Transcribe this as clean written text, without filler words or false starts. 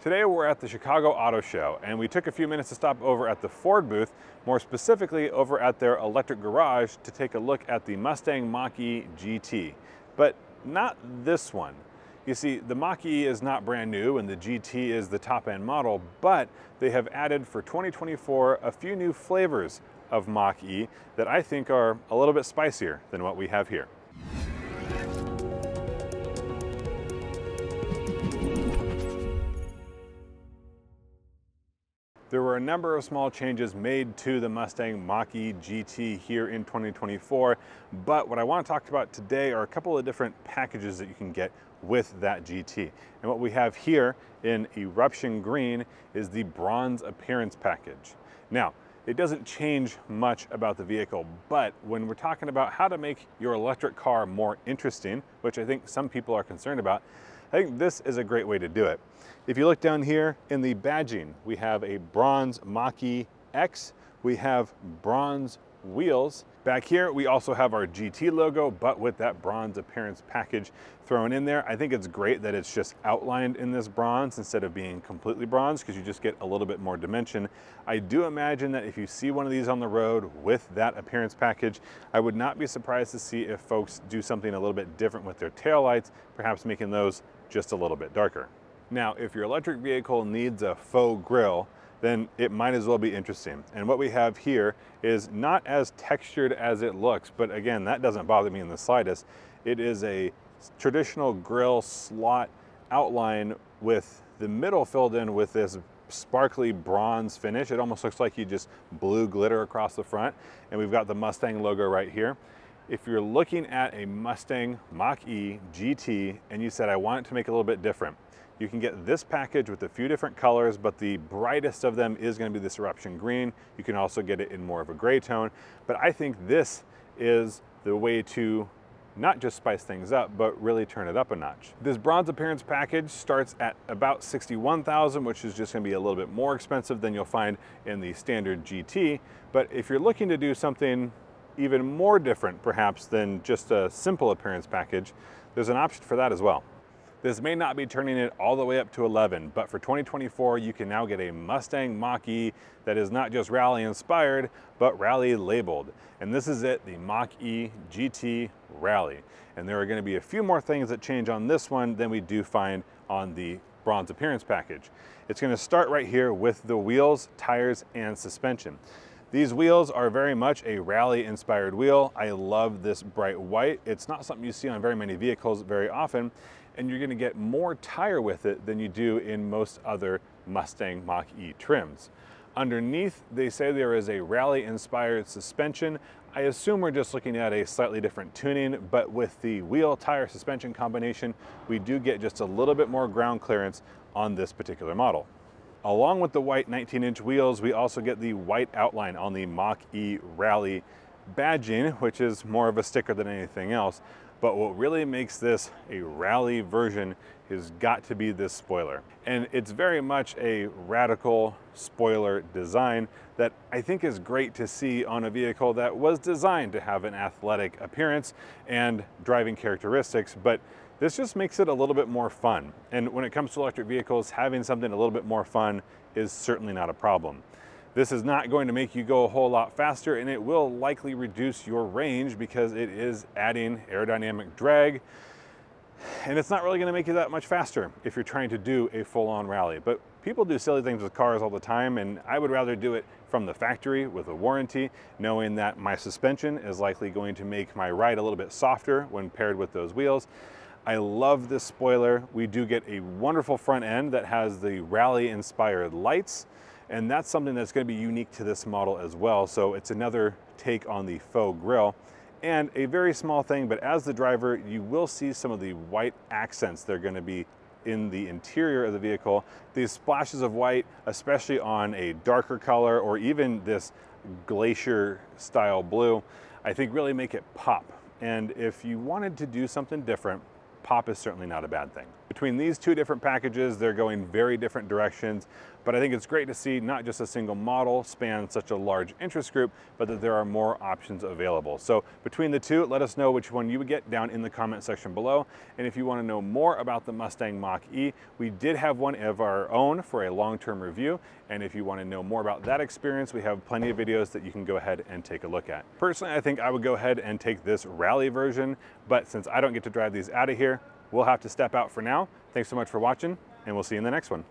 Today we're at the Chicago Auto Show, and we took a few minutes to stop over at the Ford booth, more specifically over at their electric garage, to take a look at the Mustang Mach E GT. But not this one. You see, the Mach E is not brand new and the GT is the top-end model, but they have added for 2024 a few new flavors of Mach E that I think are a little bit spicier than what we have here. There were a number of small changes made to the Mustang Mach E GT here in 2024, but what I want to talk about today are a couple of different packages that you can get with that GT. And what we have here in Eruption Green is the Bronze Appearance Package. Now, it doesn't change much about the vehicle, but when we're talking about how to make your electric car more interesting, which I think some people are concerned about, I think this is a great way to do it. If you look down here in the badging, we have a bronze Mach E X, we have bronze wheels. Back here, we also have our GT logo, but with that bronze appearance package thrown in there. I think it's great that it's just outlined in this bronze instead of being completely bronze, because you just get a little bit more dimension. I do imagine that if you see one of these on the road with that appearance package, I would not be surprised to see if folks do something a little bit different with their taillights, perhaps making those just a little bit darker. Now, if your electric vehicle needs a faux grille, then it might as well be interesting. And what we have here is not as textured as it looks, but again, that doesn't bother me in the slightest. It is a traditional grille slot outline with the middle filled in with this sparkly bronze finish. It almost looks like you just blew glitter across the front. And we've got the Mustang logo right here. If you're looking at a Mustang Mach E GT and you said, I want it to make it a little bit different, you can get this package with a few different colors, but the brightest of them is going to be this Eruption Green. You can also get it in more of a gray tone, but I think this is the way to not just spice things up, but really turn it up a notch. This bronze appearance package starts at about $61,000, which is just going to be a little bit more expensive than you'll find in the standard GT. But if you're looking to do something even more different, perhaps, than just a simple appearance package, there's an option for that as well. This may not be turning it all the way up to 11, but for 2024, you can now get a Mustang Mach E that is not just rally inspired, but rally labeled. And this is it, the Mach E GT Rally. And there are going to be a few more things that change on this one than we do find on the bronze appearance package. It's going to start right here with the wheels, tires, and suspension. These wheels are very much a rally inspired wheel. I love this bright white. It's not something you see on very many vehicles very often, and you're gonna get more tire with it than you do in most other Mustang Mach E trims. Underneath, they say there is a rally inspired suspension. I assume we're just looking at a slightly different tuning, but with the wheel tire suspension combination, we do get just a little bit more ground clearance on this particular model. Along with the white 19-inch wheels, we also get the white outline on the Mach E Rally badging, which is more of a sticker than anything else. But what really makes this a rally version has got to be this spoiler. And it's very much a radical spoiler design that I think is great to see on a vehicle that was designed to have an athletic appearance and driving characteristics, but this just makes it a little bit more fun. And when it comes to electric vehicles, having something a little bit more fun is certainly not a problem. This is not going to make you go a whole lot faster, and it will likely reduce your range because it is adding aerodynamic drag. And it's not really going to make you that much faster if you're trying to do a full-on rally. But people do silly things with cars all the time, and I would rather do it from the factory with a warranty, knowing that my suspension is likely going to make my ride a little bit softer when paired with those wheels. I love this spoiler. We do get a wonderful front end that has the rally-inspired lights, and that's something that's going to be unique to this model as well. So it's another take on the faux grille. And a very small thing, but as the driver, you will see some of the white accents that are going to be in the interior of the vehicle. These splashes of white, especially on a darker color or even this glacier style blue, I think really make it pop. And if you wanted to do something different, pop is certainly not a bad thing. Between these two different packages, they're going very different directions, but I think it's great to see not just a single model span such a large interest group, but that there are more options available. So between the two, let us know which one you would get down in the comment section below. And if you want to know more about the Mustang Mach E, we did have one of our own for a long-term review. And if you want to know more about that experience, we have plenty of videos that you can go ahead and take a look at. Personally, I think I would go ahead and take this rally version, but since I don't get to drive these out of here, we'll have to step out for now. Thanks so much for watching, and we'll see you in the next one.